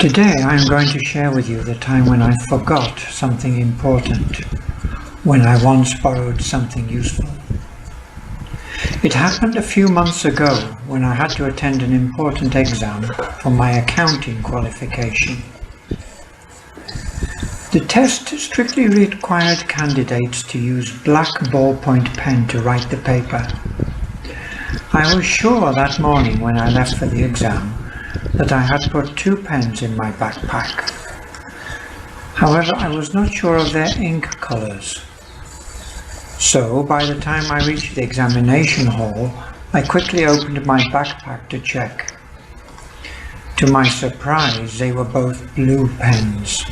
Today I am going to share with you the time when I forgot something important, when I once borrowed something useful. It happened a few months ago when I had to attend an important exam for my accounting qualification. The test strictly required candidates to use black ballpoint pen to write the paper. I was sure that morning when I left for the exam that I had put 2 pens in my backpack. However, I was not sure of their ink colours. So, by the time I reached the examination hall, I quickly opened my backpack to check. To my surprise, they were both blue pens.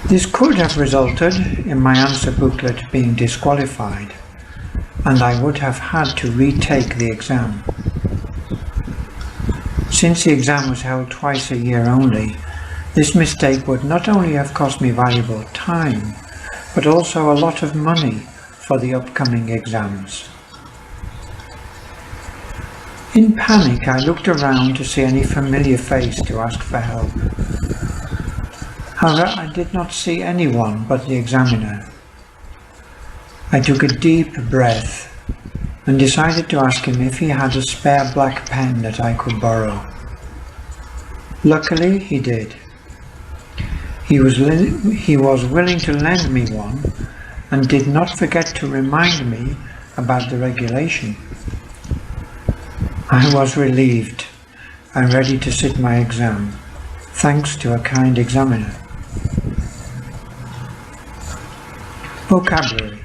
This could have resulted in my answer booklet being disqualified, and I would have had to retake the exam. Since the exam was held twice a year only, this mistake would not only have cost me valuable time, but also a lot of money for the upcoming exams. In panic, I looked around to see any familiar face to ask for help. However, I did not see anyone but the examiner. I took a deep breath and decided to ask him if he had a spare black pen that I could borrow. Luckily, he did. He was willing to lend me one and did not forget to remind me about the regulation. I was relieved and ready to sit my exam, thanks to a kind examiner. Vocabulary.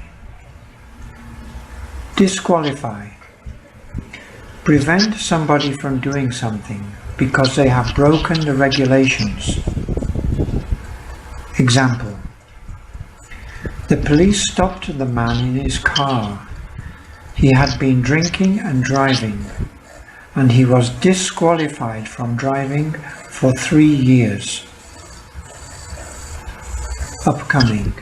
Disqualify. Prevent somebody from doing something because they have broken the regulations. Example. The police stopped the man in his car. He had been drinking and driving, and he was disqualified from driving for 3 years. Upcoming.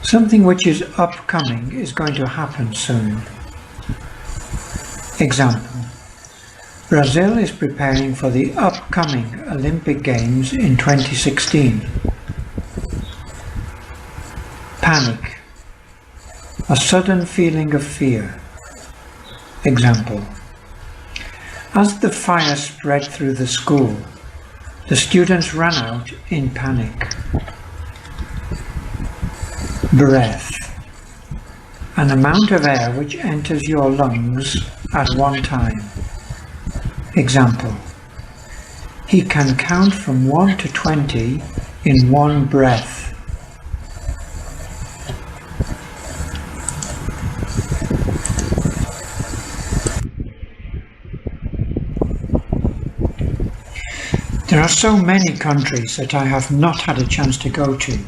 Something which is upcoming is going to happen soon. Example. Brazil is preparing for the upcoming Olympic Games in 2016. Panic. A sudden feeling of fear. Example. As the fire spread through the school, the students ran out in panic. Breath. An amount of air which enters your lungs at one time. Example. He can count from 1 to 20 in one breath. There are so many countries that I have not had a chance to go to,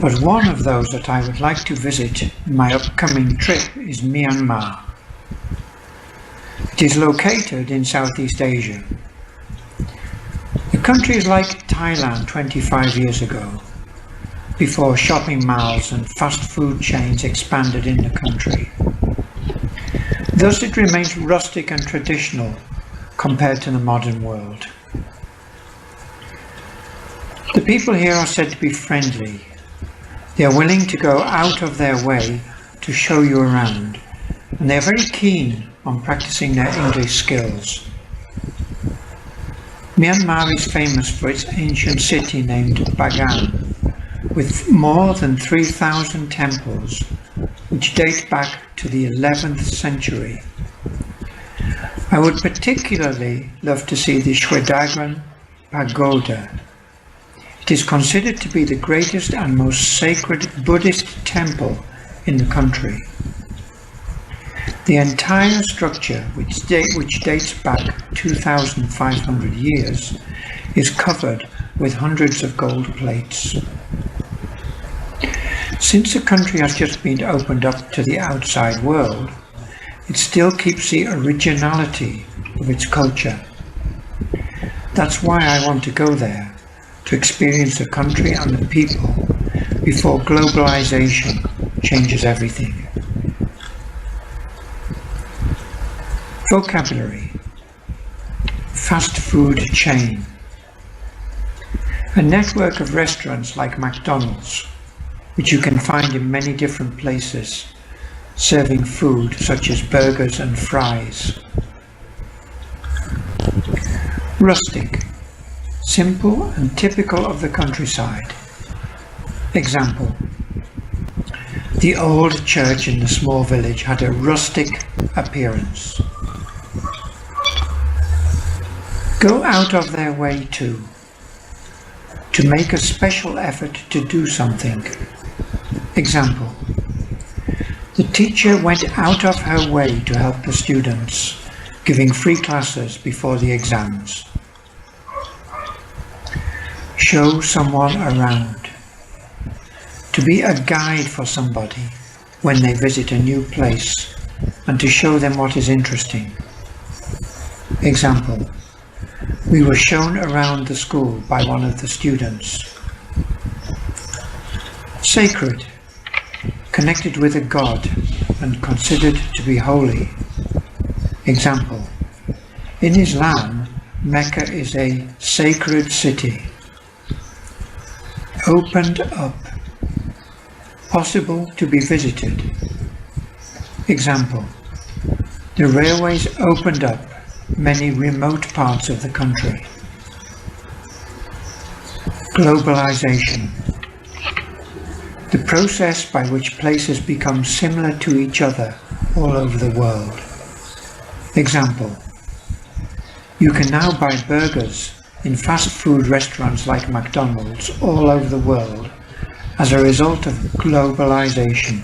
but one of those that I would like to visit in my upcoming trip is Myanmar. It is located in Southeast Asia. The country is like Thailand 25 years ago, before shopping malls and fast food chains expanded in the country. Thus it remains rustic and traditional compared to the modern world. The people here are said to be friendly. They are willing to go out of their way to show you around, and they are very keen on practicing their English skills. Myanmar is famous for its ancient city named Bagan, with more than 3,000 temples which date back to the 11th century. I would particularly love to see the Shwedagon Pagoda. It is considered to be the greatest and most sacred Buddhist temple in the country. The entire structure, which dates back 2,500 years, is covered with hundreds of gold plates. Since the country has just been opened up to the outside world, it still keeps the originality of its culture. That's why I want to go there, to experience the country and the people before globalization changes everything. Vocabulary. fast food chain. A network of restaurants like McDonald's, which you can find in many different places, serving food such as burgers and fries. Rustic, simple and typical of the countryside. Example: the old church in the small village had a rustic appearance. Go out of their way to make a special effort to do something. Example: the teacher went out of her way to help the students, giving free classes before the exams. Show someone around. To be a guide for somebody when they visit a new place and to show them what is interesting. Example: we were shown around the school by one of the students. Sacred, connected with a god and considered to be holy. Example: in Islam, Mecca is a sacred city. Opened up, possible to be visited. Example: the railways opened up many remote parts of the country. Globalization, the process by which places become similar to each other all over the world. Example: you can now buy burgers in fast food restaurants like McDonald's all over the world as a result of globalization.